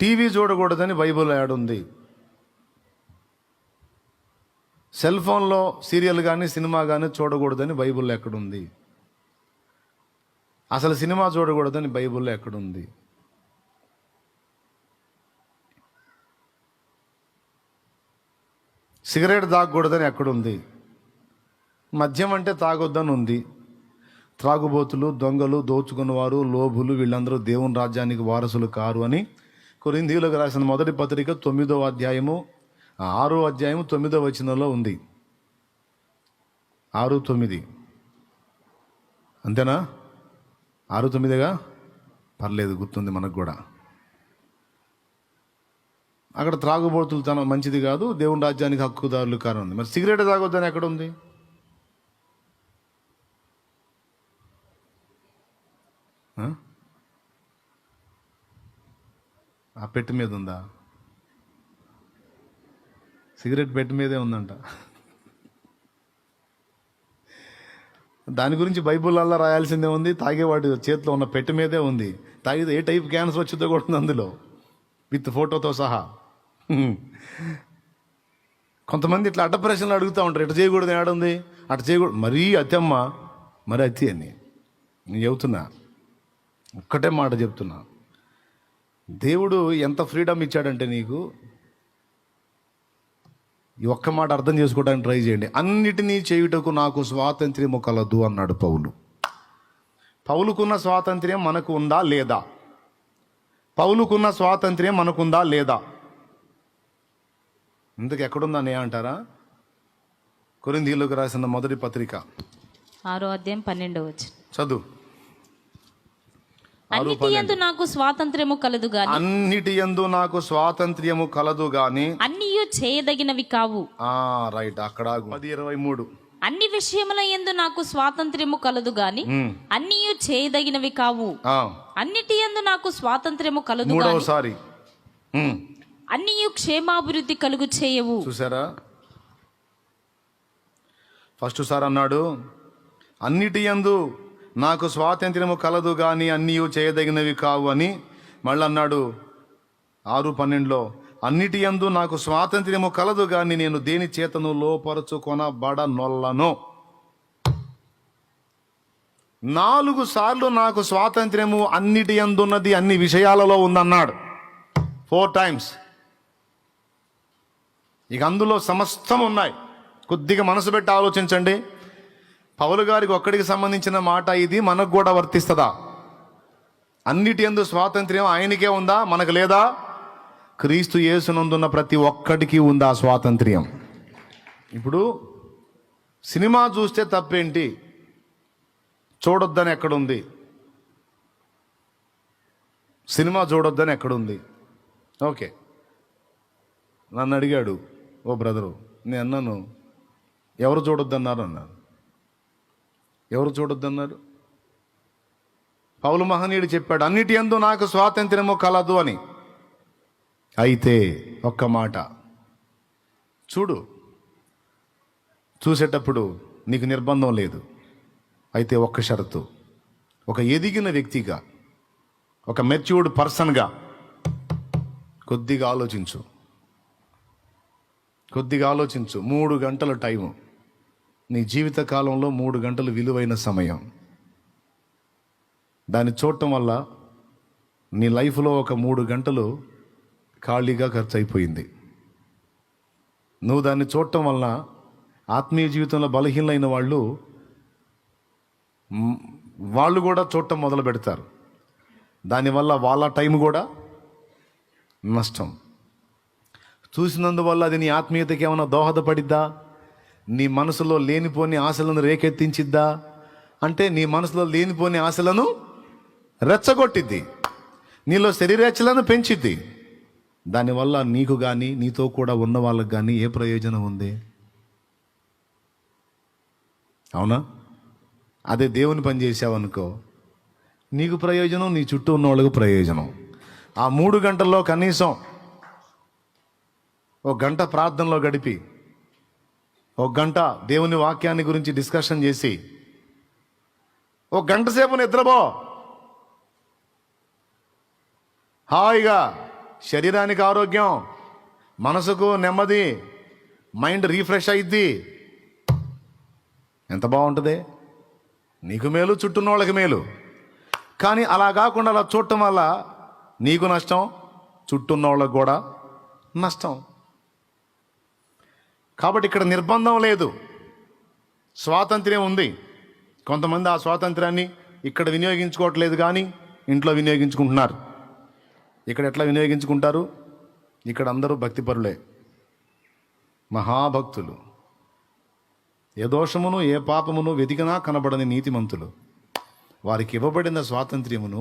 TV చూడకూడదని Bible యాడుంది? Cell ఫోన్లో సీరియల్ కానీ సినిమా కానీ చూడకూడదని బైబిల్లో ఎక్కడుంది? అసలు సినిమా చూడకూడదని బైబిల్లో ఎక్కడుంది? సిగరెట్ తాగకూడదని ఎక్కడుంది? మద్యం అంటే తాగొద్దని ఉంది. త్రాగుబోతులు, దొంగలు, దోచుకున్నవారు, లోభులు వీళ్ళందరూ దేవుని రాజ్యానికి వారసులు కారు అని కొరింథీయులకు రాసిన మొదటి పత్రిక 9వ అధ్యాయము 6వ అధ్యాయము 9వ వచనంలో ఉంది. 6:9 అంతేనా? 6:9గా పర్లేదు, గుర్తుంది మనకు కూడా. అక్కడ త్రాగుబోతులు తన మంచిది కాదు, దేవుని రాజ్యానికి హక్కుదారులు కారు ఉంది. మరి సిగరెట్ తాగొద్దని ఎక్కడ ఉంది? ఆ పెట్టు మీద ఉందా? సిగరెట్ పెట్టు మీదే ఉందంట. దాని గురించి బైబిల్లో రాయాల్సిందే ఉంది. తాగేవాడి చేతిలో ఉన్న పెట్టు మీదే ఉంది. తాగితే ఏ టైప్ క్యాన్సర్ వచ్చిందో కూడా ఉంది అందులో, విత్ ఫోటోతో సహా. కొంతమంది ఇట్లా అడ్డ ప్రశ్నలు అడుగుతూ ఉంటారు. ఇట్లా చేయకూడదు, ఏడుంది? అట్లా చేయకూడదు. మరీ అత్తమ్మ, మరి అత్తి అని నేను చెబుతున్నా. ఒక్కటే మాట చెప్తున్నా, దేవుడు ఎంత ఫ్రీడమ్ ఇచ్చాడంటే నీకు, ఈ ఒక్క మాట అర్థం చేసుకోవడానికి ట్రై చేయండి. అన్నిటినీ చేయుటకు నాకు స్వాతంత్ర్యము కలదు అన్నాడు పౌలు. పౌలుకున్న స్వాతంత్ర్యం మనకు ఉందా లేదా? పౌలుకున్న స్వాతంత్ర్యం మనకుందా లేదా? ఇందుకు ఎక్కడుందని అంటారా? కొరింథీయులకు రాసిన మొదటి పత్రిక 6వ అధ్యాయం 12వ వచనం చదువు. అన్నిటి యందు నాకు స్వాతంత్ర్యము కలదు గాని, అన్నిటి యందు నాకు స్వాతంత్ర్యము కలదు గాని అన్నియు చేయదగినవి కావు. రైట్, అక్కడ 10:23. అన్ని విషయముల యందు నాకు స్వాతంత్ర్యము కలదు గాని అన్నియు చేయదగినవి కావు. అన్నిటి యందు నాకు స్వాతంత్ర్యము కలదు గాని మూడవసారి అన్నియు క్షేమాభివృద్ధి కలుగు చేయవు. చూసారా? ఫస్ట్ సార్ అన్నాడు అన్నిటి యందు నాకు స్వాతంత్ర్యము కలదు కానీ అన్నీ చేయదగినవి కావు అని. మళ్ళీ అన్నాడు 6:12లో అన్నిటి యందు నాకు స్వాతంత్ర్యము కలదు కానీ నేను దేని చేతను లోపరచుకొనబడనొల్లను. 4 సార్లు నాకు స్వాతంత్ర్యము అన్నిటి యందున్నది, అన్ని విషయాలలో ఉందన్నాడు. 4 times. ఇక అందులో సమస్తం ఉన్నాయి. కొద్దిగా మనసు పెట్టి ఆలోచించండి. పౌలు గారికి ఒక్కడికి సంబంధించిన మాట ఇది, మనకు కూడా వర్తిస్తుందా? అన్నిటి యందు స్వాతంత్ర్యం ఆయనకే ఉందా, మనకు లేదా? క్రీస్తు యేసునందున్న ప్రతి ఒక్కడికి ఉందా స్వాతంత్ర్యం? ఇప్పుడు సినిమా చూస్తే తప్పేంటి? చూడొద్దని ఎక్కడుంది? సినిమా చూడొద్దని ఎక్కడుంది? ఓకే, నన్ను అడిగాడు ఓ బ్రదరు, నేను అన్నాను ఎవరు చూడొద్దన్నారు అన్నాను. ఎవరు చూడొద్దన్నారు? పౌలు మహనీయుడు చెప్పాడు అన్నిటి యందు నాకు స్వాతంత్ర్యము కలదు అని. అయితే ఒక్క మాట చూడు, చూసేటప్పుడు నీకు నిర్బంధం లేదు. అయితే ఒక్క షరతు, ఒక ఎదిగిన వ్యక్తిగా, ఒక మెచ్యూర్డ్ పర్సన్గా కొద్దిగా ఆలోచించు. 3 గంటల టైము, నీ జీవిత కాలంలో 3 గంటలు విలువైన సమయం. దాన్ని చూడటం వల్ల నీ లైఫ్లో ఒక 3 గంటలు ఖాళీగా ఖర్చు అయిపోయింది. నువ్వు దాన్ని చూడటం వల్ల ఆత్మీయ జీవితంలో బలహీనమైన వాళ్ళు కూడా చూడటం మొదలు పెడతారు. దానివల్ల వాళ్ళ టైం కూడా నష్టం. చూసినందువల్ల అది నీ ఆత్మీయతకి ఏమైనా దోహదపడిద్దా? నీ మనసులో లేనిపోని ఆశలను రేకెత్తించిద్దా? అంటే నీ మనసులో లేనిపోని ఆశలను రెచ్చగొట్టిద్ది, నీలో శరీరేచ్ఛలను పెంచిద్ది. దానివల్ల నీకు కానీ నీతో కూడా ఉన్న వాళ్ళకి కానీ ఏ ప్రయోజనం ఉంది? అవునా? అదే దేవుని పని చేసావనుకో, నీకు ప్రయోజనం, నీ చుట్టూ ఉన్న వాళ్ళకు ప్రయోజనం. ఆ 3 గంటల్లో కనీసం 1 గంట ప్రార్థనలో గడిపి 1 గంట దేవుని వాక్యాన్ని గురించి డిస్కషన్ చేసి 1 గంట సేపు నిద్రపో, హాయిగా శరీరానికి ఆరోగ్యం, మనసుకు నెమ్మది, మైండ్ రీఫ్రెష్ అయింది. ఎంత బాగుంటుంది, నీకు మేలు, చుట్టూన్న వాళ్ళకి మేలు. కానీ అలా కాకుండా అలా చూడటం వల్ల నీకు నష్టం, చుట్టూన్న వాళ్ళకి కూడా నష్టం. కాబట్టి ఇక్కడ నిర్బంధం లేదు, స్వాతంత్ర్యం ఉంది. కొంతమంది ఆ స్వాతంత్రాన్ని ఇక్కడ వినియోగించుకోవట్లేదు, కానీ ఇంట్లో వినియోగించుకుంటున్నారు. ఇక్కడ ఎట్లా వినియోగించుకుంటారు? ఇక్కడ అందరూ భక్తిపరులే, మహాభక్తులు, ఏ దోషమును ఏ పాపమును వెతికినా కనబడని నీతిమంతులు. వారికి ఇవ్వబడిన స్వాతంత్ర్యమును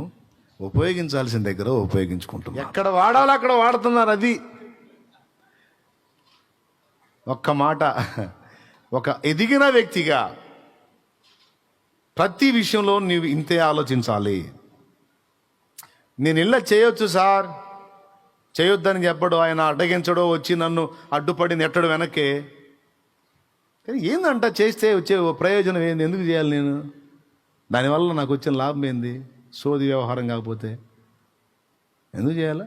ఉపయోగించాల్సిన దగ్గర ఉపయోగించుకుంటున్నారు. ఎక్కడ వాడాలో అక్కడ వాడుతున్నారు. అది ఒక్క మాట, ఒక ఎదిగిన వ్యక్తిగా ప్రతి విషయంలో నీవు ఇంతే ఆలోచించాలి. నేను ఇలా చేయొచ్చు సార్, చేయొద్దని చెప్పడు ఆయన, అడ్డగించడో వచ్చి నన్ను అడ్డుపడి నెట్టడు వెనక్కే. కానీ ఏందంట చేస్తే వచ్చే ప్రయోజనం ఏంది? ఎందుకు చేయాలి నేను? దానివల్ల నాకు వచ్చిన లాభం ఏంది? సోది వ్యవహారం కాకపోతే ఎందుకు చేయాలా?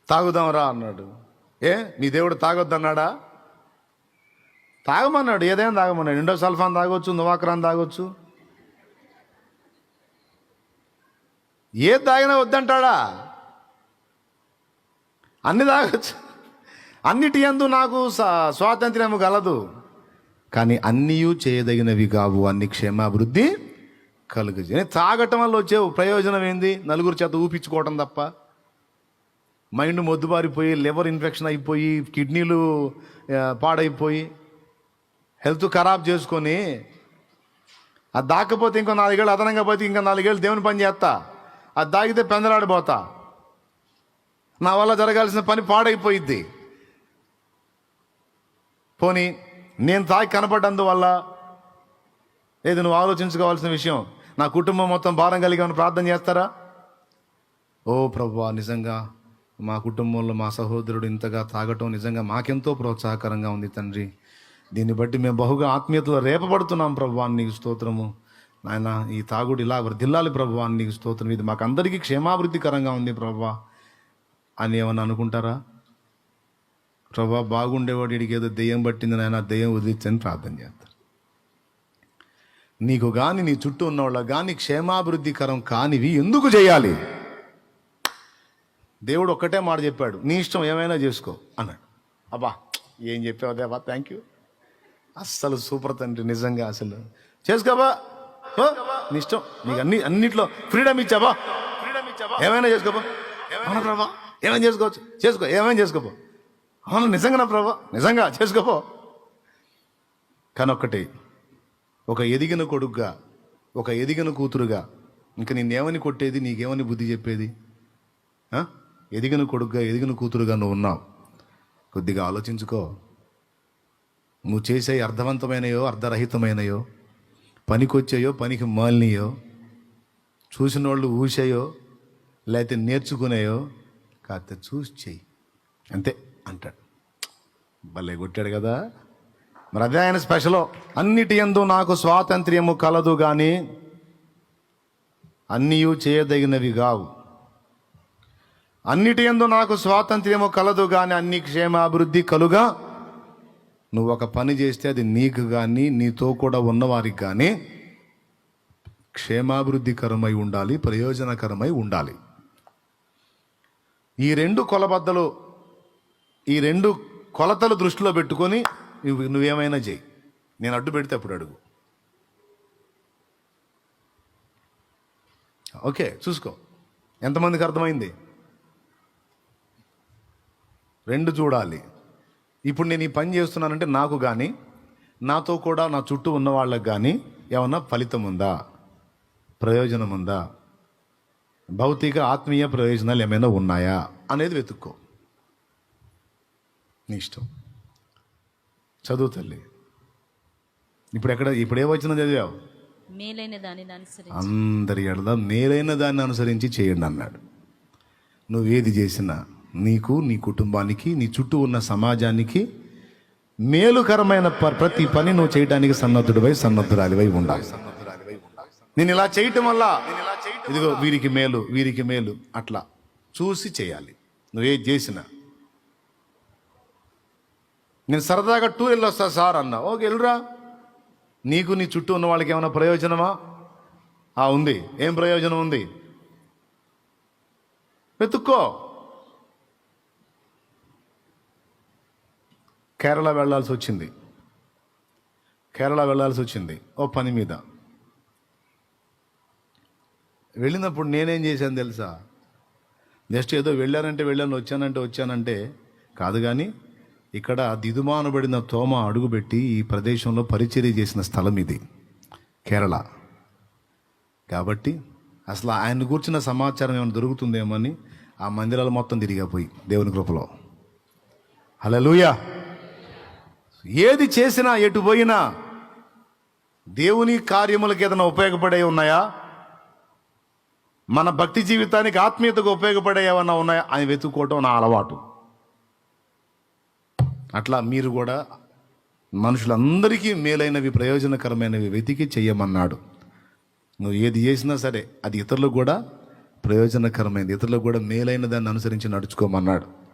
తాగుదాంరా అన్నాడు. ఏ మీ దేవుడు తాగొద్దన్నాడా? తాగమన్నాడు, ఏదైనా తాగమన్నాడు. ఇండోసల్ఫాన్ తాగొచ్చు, నువాక్రాన్ తాగొచ్చు, ఏది తాగినా వద్దంటాడా? అన్ని తాగొచ్చు. అన్నిటి యందు నాకు స్వాతంత్ర్యము గలదు, కానీ అన్నీయూ చేయదగినవి కావు, అన్ని క్షేమాభివృద్ధి కలుగు. తాగటం వల్ల వచ్చే ప్రయోజనం ఏంది? నలుగురు చేత ఊపించుకోవటం తప్ప. మైండ్ మొద్దుబారిపోయి, లివర్ ఇన్ఫెక్షన్ అయిపోయి, కిడ్నీలు పాడైపోయి, హెల్త్ ఖరాబ్ చేసుకొని, అది దాకపోతే ఇంకో 4 ఏళ్ళు అదనంగా పోతే ఇంకా 4 ఏళ్ళు దేవుని పని చేస్తా, అది దాగితే పెందలాడిపోతా, నా వల్ల జరగాల్సిన పని పాడైపోయిద్ది. పోనీ నేను తాగి కనపడ్డందువల్ల ఏది నువ్వు ఆలోచించుకోవాల్సిన విషయం, నా కుటుంబం మొత్తం భారం కలిగి ఉన్న ప్రార్థన చేస్తారా? ఓ ప్రభువా, నిజంగా మా కుటుంబంలో మా సహోదరుడు ఇంతగా తాగటం నిజంగా మాకెంతో ప్రోత్సాహకరంగా ఉంది తండ్రి. దీన్ని బట్టి మేము బహుగా ఆత్మీయతలో రేపబడుతున్నాం ప్రభువా, నీకు స్తోత్రము. నాయన ఈ తాగుడు ఇలా వర్ధిల్లాలి ప్రభువా, నీకు స్తోత్రం. ఇది మాకు అందరికీ క్షేమాభివృద్ధికరంగా ఉంది ప్రభువా అని ఏమన్నా అనుకుంటారా? ప్రభువా బాగుండేవాడు, వీడికి ఏదో దెయ్యం పట్టింది నాయన, దెయ్యం వదిలించని ప్రార్థన చేస్తారు. నీకు కానీ నీ చుట్టూ ఉన్నవాళ్ళకి కానీ క్షేమాభివృద్ధికరం కానివి ఎందుకు చేయాలి? దేవుడు ఒక్కటే మాట చెప్పాడు, నీ ఇష్టం ఏమైనా చేసుకో అన్నాడు. అబ్బా ఏం చెప్పావు దేవా, థ్యాంక్ యూ, అస్సలు సూపర్ తండ్రి, నిజంగా అసలు చేసుకోబా, నీ ఇష్టం, నీకు అన్నిట్లో ఫ్రీడమ్ ఇచ్చాబా, ఏమైనా చేసుకోబా. అవునా ప్రభా, ఏమైనా చేసుకోవచ్చు, చేసుకో, ఏమైనా చేసుకోపో. అవును నిజంగా నా ప్రభా, నిజంగా చేసుకోపో. కానీ ఒక్కటి, ఒక ఎదిగిన కొడుకుగా, ఒక ఎదిగిన కూతురుగా ఇంక నిన్నేమని కొట్టేది, నీకేమని బుద్ధి చెప్పేది? ఎదిగిన కొడుకుగా, ఎదిగిన కూతురుగా నువ్వు ఉన్నావు. కొద్దిగా ఆలోచించుకో. నువ్వు చేసే అర్థవంతమైనయో అర్ధరహితమైనయో, పనికొచ్చాయో పనికి మాలినయో, చూసిన వాళ్ళు ఊసాయో లేకపోతే నేర్చుకునేయో కాకపోతే చూసి చెయ్యి అంతే అంటాడు. భలే కొట్టాడు కదా. మరి అదే ఆయన స్పెషలో, అన్నిటి యందు నాకు స్వాతంత్ర్యము కలదు కానీ అన్నీయూ చేయదగినవి కావు. అన్నిటి యందు నాకు స్వాతంత్ర్యము కలదు కానీ అన్ని క్షేమాభివృద్ధి కలుగా. నువ్వు ఒక పని చేస్తే అది నీకు కానీ నీతో కూడా ఉన్నవారికి కానీ క్షేమాభివృద్ధికరమై ఉండాలి, ప్రయోజనకరమై ఉండాలి. ఈ రెండు కొలబద్దలు, ఈ రెండు కొలతలు దృష్టిలో పెట్టుకొని నువ్వేమైనా చేయి. నేను అడ్డు పెడితే అప్పుడు అడుగు. ఓకే, చూసుకో ఎంతమందికి అర్థమైంది. రెండు చూడాలి. ఇప్పుడు నేను ఈ పని చేస్తున్నానంటే నాకు కానీ నాతో కూడా నా చుట్టూ ఉన్న వాళ్ళకి కానీ ఏమన్నా ఫలితం ఉందా, ప్రయోజనం ఉందా, భౌతిక ఆత్మీయ ప్రయోజనాలు ఏమైనా ఉన్నాయా అనేది వెతుక్కో. నీ ఇష్టం. చదువు తల్లి. ఇప్పుడు ఏ వచనం చదివావు? మేలైన దానిని అనుసరించి, అందరి ఎడల మేలైన దాన్ని అనుసరించి చేయండి అన్నాడు. నువ్వేది చేసినా నీకు, నీ కుటుంబానికి, నీ చుట్టూ ఉన్న సమాజానికి మేలుకరమైన ప్రతి పని నువ్వు చేయడానికి సన్నద్ధుడివై, సన్నద్ధురాలివై ఉండాలి. నేను ఇలా చేయటం వల్ల ఇదిగో వీరికి మేలు అట్లా చూసి చేయాలి. నువ్వేది చేసినా. నేను సరదాగా టూర్ వెళ్ళొస్తా సార్ అన్నా, ఓకే వెళ్ళురా. నీకు నీ చుట్టూ ఉన్న వాళ్ళకి ఏమైనా ప్రయోజనమా? ఉంది. ఏం ప్రయోజనం ఉంది? వెతుక్కో. కేరళ వెళ్ళాల్సి వచ్చింది ఓ పని మీద. వెళ్ళినప్పుడు నేనేం చేశాను తెలుసా? జస్ట్ ఏదో వచ్చానంటే కాదు. కానీ ఇక్కడ దిదుమానబడిన తోమ అడుగుపెట్టి ఈ ప్రదేశంలో పరిచర్య చేసిన స్థలం ఇది కేరళ. కాబట్టి అసలు ఆయన కూర్చున్న సమాచారం ఏమైనా దొరుకుతుందేమని ఆ మందిరాలు మొత్తం తిరిగిపోయి దేవుని కృపలో. హల్లెలూయా. ఏది చేసినా ఎటు పోయినా దేవుని కార్యములకు ఏదైనా ఉపయోగపడే ఉన్నాయా, మన భక్తి జీవితానికి ఆత్మీయతకు ఉపయోగపడే ఏమన్నా ఉన్నాయా అని వెతుక్కోవటం నా అలవాటు. అట్లా మీరు కూడా మనుషులందరికీ మేలైనవి ప్రయోజనకరమైనవి వెతికి చెయ్యమన్నాడు. నువ్వు ఏది చేసినా సరే అది ఇతరులకు కూడా ప్రయోజనకరమైనది, ఇతరులకు కూడా మేలైన దాన్ని అనుసరించి నడుచుకోమన్నాడు.